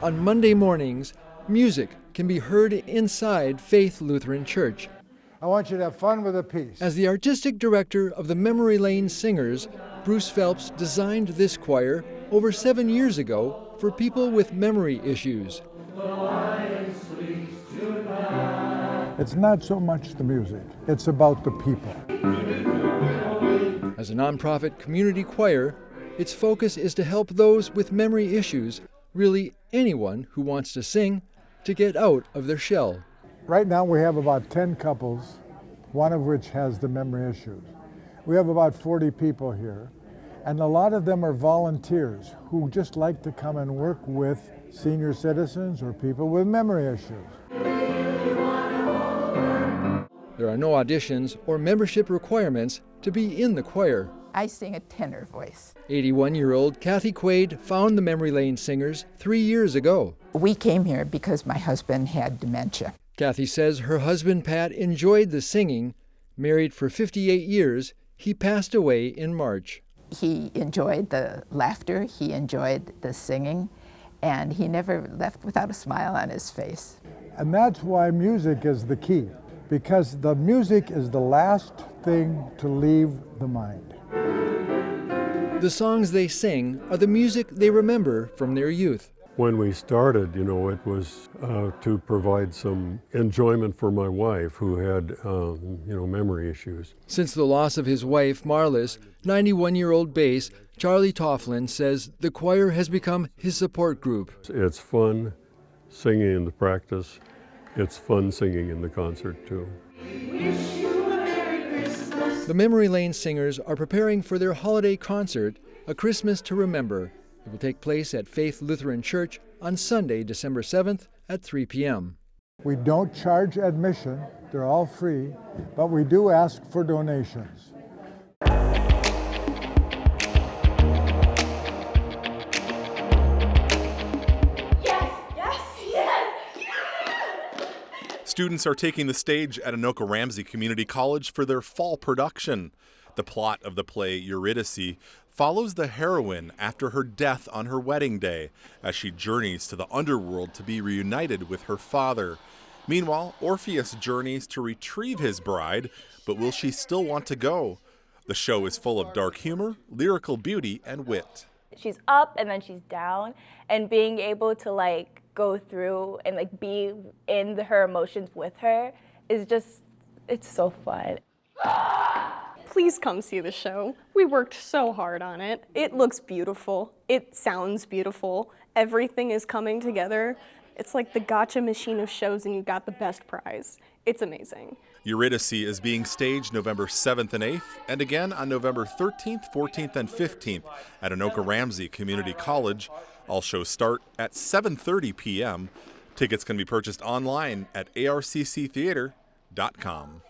On Monday mornings, music can be heard inside Faith Lutheran Church. I want you to have fun with a piece. As the artistic director of the Memory Lane Singers, Bruce Phelps designed this choir over 7 years ago for people with memory issues. It's not so much the music, it's about the people. As a nonprofit community choir, its focus is to help those with memory issues, really anyone who wants to sing, to get out of their shell. Right now we have about 10 couples, one of which has the memory issues. We have about 40 people here, and a lot of them are volunteers who just like to come and work with senior citizens or people with memory issues. There are no auditions or membership requirements to be in the choir. I sing a tenor voice. 81-year-old Kathy Quaid found the Memory Lane Singers 3 years ago. We came here because my husband had dementia. Kathy says her husband Pat enjoyed the singing. Married for 58 years, he passed away in March. He enjoyed the laughter, he enjoyed the singing, and he never left without a smile on his face. And that's why music is the key, because the music is the last thing to leave the mind. The songs they sing are the music they remember from their youth. When we started, it was to provide some enjoyment for my wife who had, memory issues. Since the loss of his wife, Marlis, 91-year-old bass Charlie Tofflin says the choir has become his support group. It's fun singing in the practice. It's fun singing in the concert, too. The Memory Lane Singers are preparing for their holiday concert, A Christmas to Remember. It will take place at Faith Lutheran Church on Sunday, December 7th at 3 p.m. We don't charge admission, they're all free, but we do ask for donations. Students are taking the stage at Anoka Ramsey Community College for their fall production. The plot of the play Eurydice follows the heroine after her death on her wedding day as she journeys to the underworld to be reunited with her father. Meanwhile, Orpheus journeys to retrieve his bride, but will she still want to go? The show is full of dark humor, lyrical beauty, and wit. She's up and then she's down, and being able to go through and be in her emotions with her is just, it's so fun. Please come see the show. We worked so hard on it. It looks beautiful. It sounds beautiful. Everything is coming together. It's like the gotcha machine of shows and you got the best prize. It's amazing. Eurydice is being staged November 7th and 8th, and again on November 13th, 14th, and 15th at Anoka Ramsey Community College. All shows start at 7:30 p.m. Tickets can be purchased online at arcctheater.com.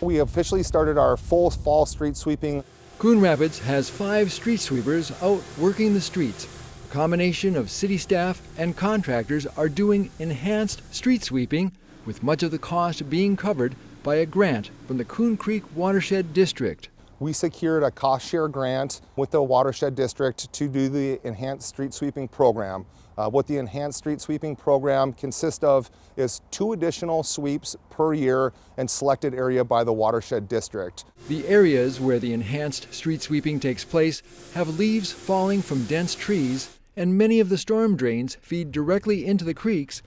We officially started our full fall street sweeping. Coon Rapids has 5 street sweepers out working the streets. A combination of city staff and contractors are doing enhanced street sweeping, with much of the cost being covered by a grant from the Coon Creek Watershed District. We secured a cost share grant with the Watershed District to do the enhanced street sweeping program. What the enhanced street sweeping program consists of is 2 additional sweeps per year in selected area by the Watershed District. The areas where the enhanced street sweeping takes place have leaves falling from dense trees, and many of the storm drains feed directly into the creeks,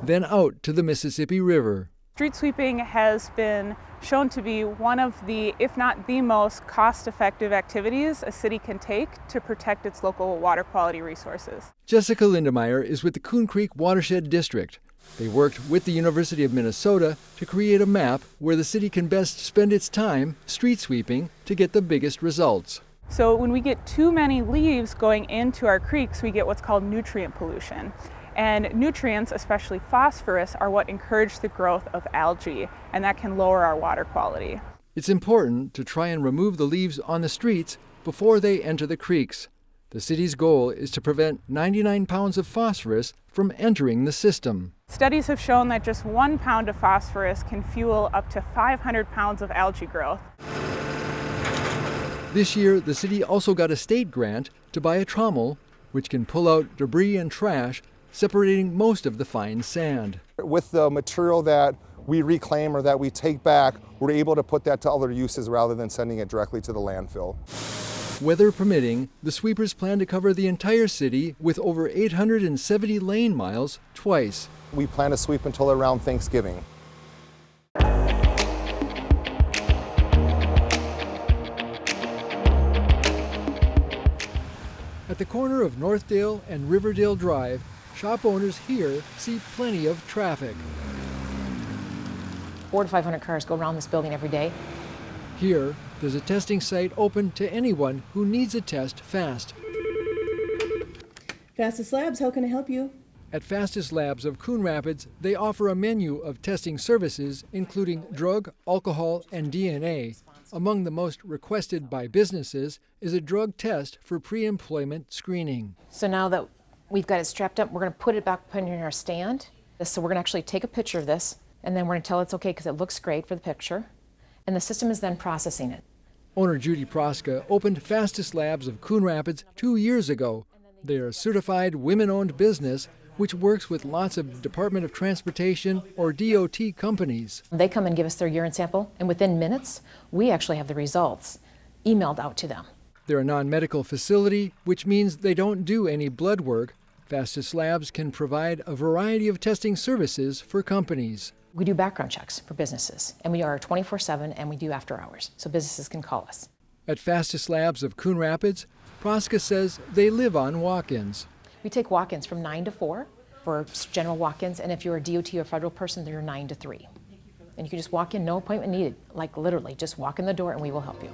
then out to the Mississippi River. Street sweeping has been shown to be one of the, if not the most cost-effective activities a city can take to protect its local water quality resources. Jessica Lindemeyer is with the Coon Creek Watershed District. They worked with the University of Minnesota to create a map where the city can best spend its time street sweeping to get the biggest results. So when we get too many leaves going into our creeks, we get what's called nutrient pollution. And nutrients, especially phosphorus, are what encourage the growth of algae, and that can lower our water quality. It's important to try and remove the leaves on the streets before they enter the creeks. The city's goal is to prevent 99 pounds of phosphorus from entering the system. Studies have shown that just 1 pound of phosphorus can fuel up to 500 pounds of algae growth. This year, the city also got a state grant to buy a trommel, which can pull out debris and trash, separating most of the fine sand. With the material that we reclaim or that we take back, we're able to put that to other uses rather than sending it directly to the landfill. Weather permitting, the sweepers plan to cover the entire city with over 870 lane miles twice. We plan to sweep until around Thanksgiving. At the corner of Northdale and Riverdale Drive, shop owners here see plenty of traffic. 400 to 500 cars go around this building every day. Here, there's a testing site open to anyone who needs a test fast. Fastest Labs, how can I help you? At Fastest Labs of Coon Rapids, they offer a menu of testing services including drug, alcohol, and DNA. Among the most requested by businesses is a drug test for pre-employment screening. So now that we've got it strapped up, we're going to put it back in our stand. So we're going to actually take a picture of this, and then we're going to tell it's okay because it looks great for the picture. And the system is then processing it. Owner Judy Proska opened Fastest Labs of Coon Rapids 2 years ago. They are a certified women-owned business which works with lots of Department of Transportation or DOT companies. They come and give us their urine sample, and within minutes, we actually have the results emailed out to them. They're a non-medical facility, which means they don't do any blood work. Fastest Labs can provide a variety of testing services for companies. We do background checks for businesses, and we are 24/7, and we do after hours, so businesses can call us. At Fastest Labs of Coon Rapids, Proska says they live on walk-ins. We take walk-ins from 9 to 4 for general walk-ins, and if you're a DOT or federal person, they're 9 to 3. And you can just walk in, no appointment needed. Like literally, just walk in the door and we will help you.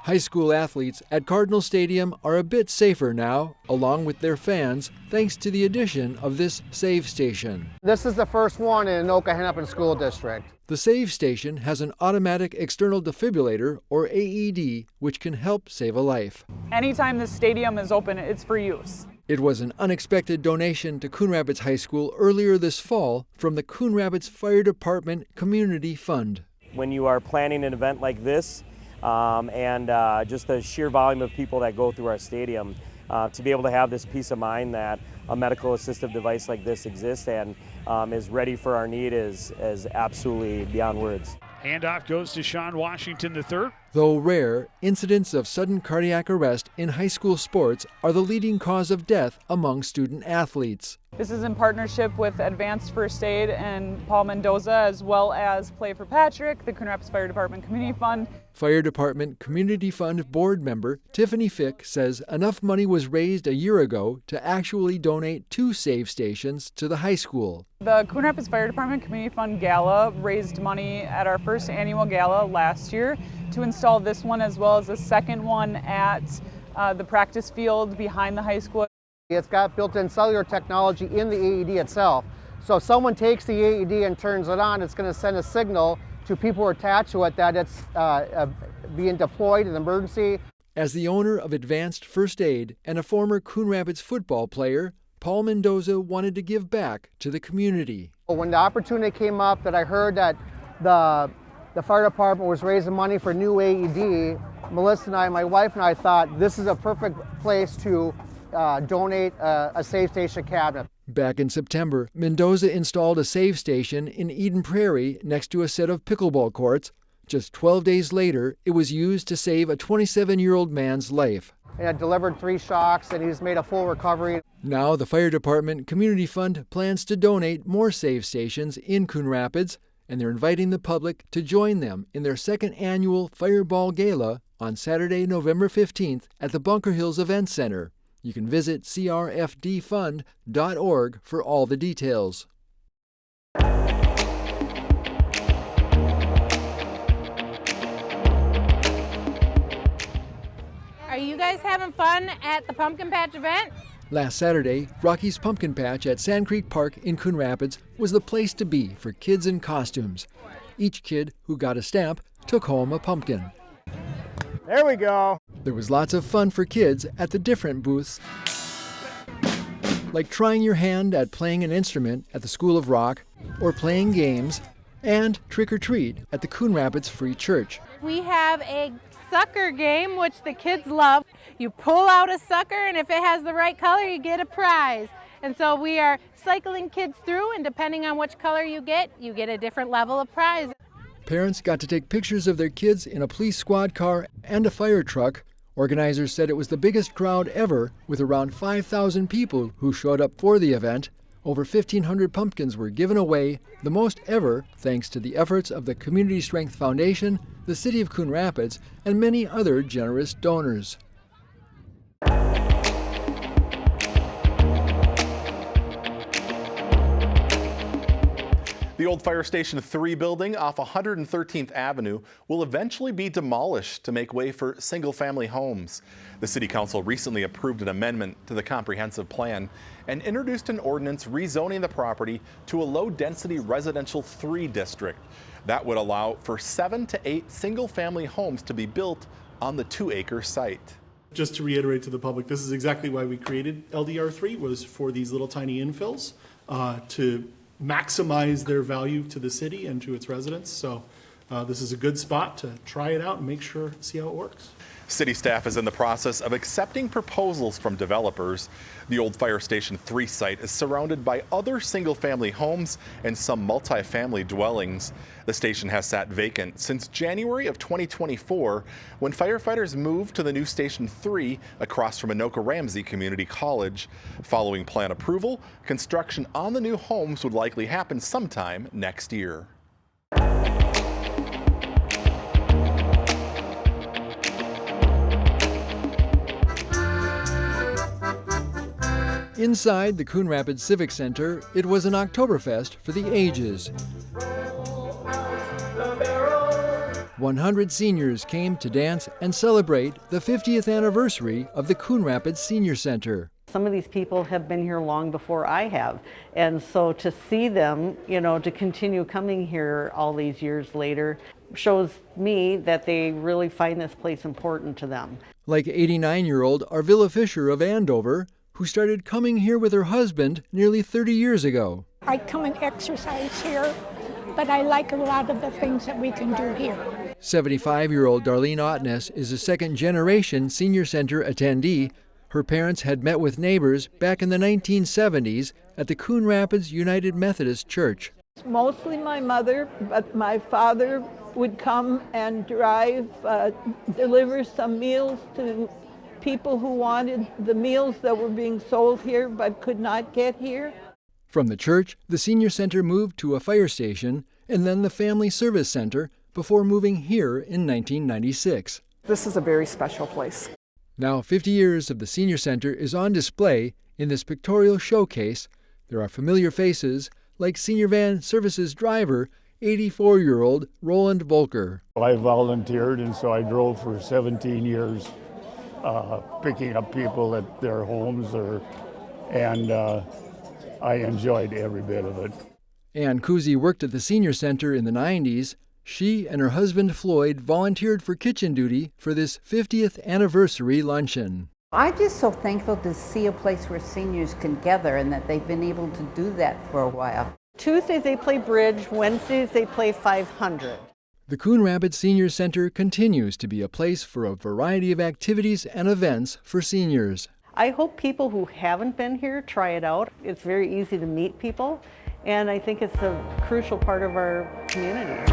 High school athletes at Cardinal Stadium are a bit safer now, along with their fans, thanks to the addition of this Save Station. This is the first one in Anoka Hennepin School District. The Save Station has an automatic external defibrillator, or AED, which can help save a life. Anytime the stadium is open, it's for use. It was an unexpected donation to Coon Rapids High School earlier this fall from the Coon Rapids Fire Department Community Fund. When you are planning an event like this, and just the sheer volume of people that go through our stadium, to be able to have this peace of mind that a medical assistive device like this exists and is ready for our need is absolutely beyond words. Handoff goes to Sean Washington III. Though rare, incidents of sudden cardiac arrest in high school sports are the leading cause of death among student athletes. This is in partnership with Advanced First Aid and Paul Mendoza, as well as Play for Patrick, the Coon Rapids Fire Department Community Fund. Fire Department Community Fund board member Tiffany Fick says enough money was raised a year ago to actually donate 2 Save Stations to the high school. The Coon Rapids Fire Department Community Fund Gala raised money at our first annual gala last year to install this one, as well as a second one at the practice field behind the high school. It's got built-in cellular technology in the AED itself. So if someone takes the AED and turns it on, it's going to send a signal to people who are attached to it that it's being deployed in emergency. As the owner of Advanced First Aid and a former Coon Rapids football player, Paul Mendoza wanted to give back to the community. When the opportunity came up that I heard that the fire department was raising money for new AED, Melissa and I, my wife and I, thought this is a perfect place to donate a Save Station cabinet. Back in September, Mendoza installed a Save Station in Eden Prairie next to a set of pickleball courts. Just 12 days later, it was used to save a 27-year-old man's life. And it delivered 3 shocks, and he's made a full recovery. Now the Fire Department Community Fund plans to donate more Save Stations in Coon Rapids, and they're inviting the public to join them in their 2nd annual Fireball Gala on Saturday, November 15th at the Bunker Hills Event Center. You can visit crfdfund.org for all the details. Are you guys guys having fun at the Pumpkin Patch event? Last Saturday, Rocky's Pumpkin Patch at Sand Creek Park in Coon Rapids was the place to be for kids in costumes. Each kid who got a stamp took home a pumpkin. There we go. There was lots of fun for kids at the different booths, like trying your hand at playing an instrument at the School of Rock or playing games, and trick or treat at the Coon Rapids Free Church. We have a sucker game, which the kids love. You pull out a sucker, and if it has the right color, you get a prize. And so we are cycling kids through, and depending on which color you get a different level of prize. Parents got to take pictures of their kids in a police squad car and a fire truck. Organizers said it was the biggest crowd ever, with around 5,000 people who showed up for the event. Over 1,500 pumpkins were given away, the most ever thanks to the efforts of the Community Strength Foundation, the City of Coon Rapids, and many other generous donors. The old Fire Station 3 building off 113th Avenue will eventually be demolished to make way for single-family homes. The City Council recently approved an amendment to the comprehensive plan and introduced an ordinance rezoning the property to a low-density residential 3 district. That would allow for 7 to 8 single-family homes to be built on the 2-acre site. Just to reiterate to the public, this is exactly why we created LDR3, was for these little tiny infills to maximize their value to the city and to its residents. So this is a good spot to try it out and see how it works. City staff is in the process of accepting proposals from developers. The old Fire Station 3 site is surrounded by other single-family homes and some multi-family dwellings. The station has sat vacant since January of 2024 when firefighters moved to the new Station 3 across from Anoka Ramsey Community College. Following plan approval, construction on the new homes would likely happen sometime next year. Inside the Coon Rapids Civic Center, it was an Oktoberfest for the ages. 100 seniors came to dance and celebrate the 50th anniversary of the Coon Rapids Senior Center. Some of these people have been here long before I have, and so to see them, to continue coming here all these years later shows me that they really find this place important to them. Like 89-year-old Arvilla Fisher of Andover, who started coming here with her husband nearly 30 years ago. I come and exercise here, but I like a lot of the things that we can do here. 75-year-old Darlene Ottness is a second-generation senior center attendee. Her parents had met with neighbors back in the 1970s at the Coon Rapids United Methodist Church. Mostly my mother, but my father would come and deliver some meals to people who wanted the meals that were being sold here but could not get here. From the church, the senior center moved to a fire station and then the family service center before moving here in 1996. This is a very special place. Now 50 years of the senior center is on display in this pictorial showcase. There are familiar faces like Senior Van Services driver, 84-year-old Roland Volker. I volunteered, and so I drove for 17 years. Picking up people at their homes, and I enjoyed every bit of it. Ann Cousy worked at the senior center in the 90s. She and her husband Floyd volunteered for kitchen duty for this 50th anniversary luncheon. I'm just so thankful to see a place where seniors can gather and that they've been able to do that for a while. Tuesdays they play bridge, Wednesdays they play 500. The Coon Rapids Senior Center continues to be a place for a variety of activities and events for seniors. I hope people who haven't been here try it out. It's very easy to meet people, and I think it's a crucial part of our community.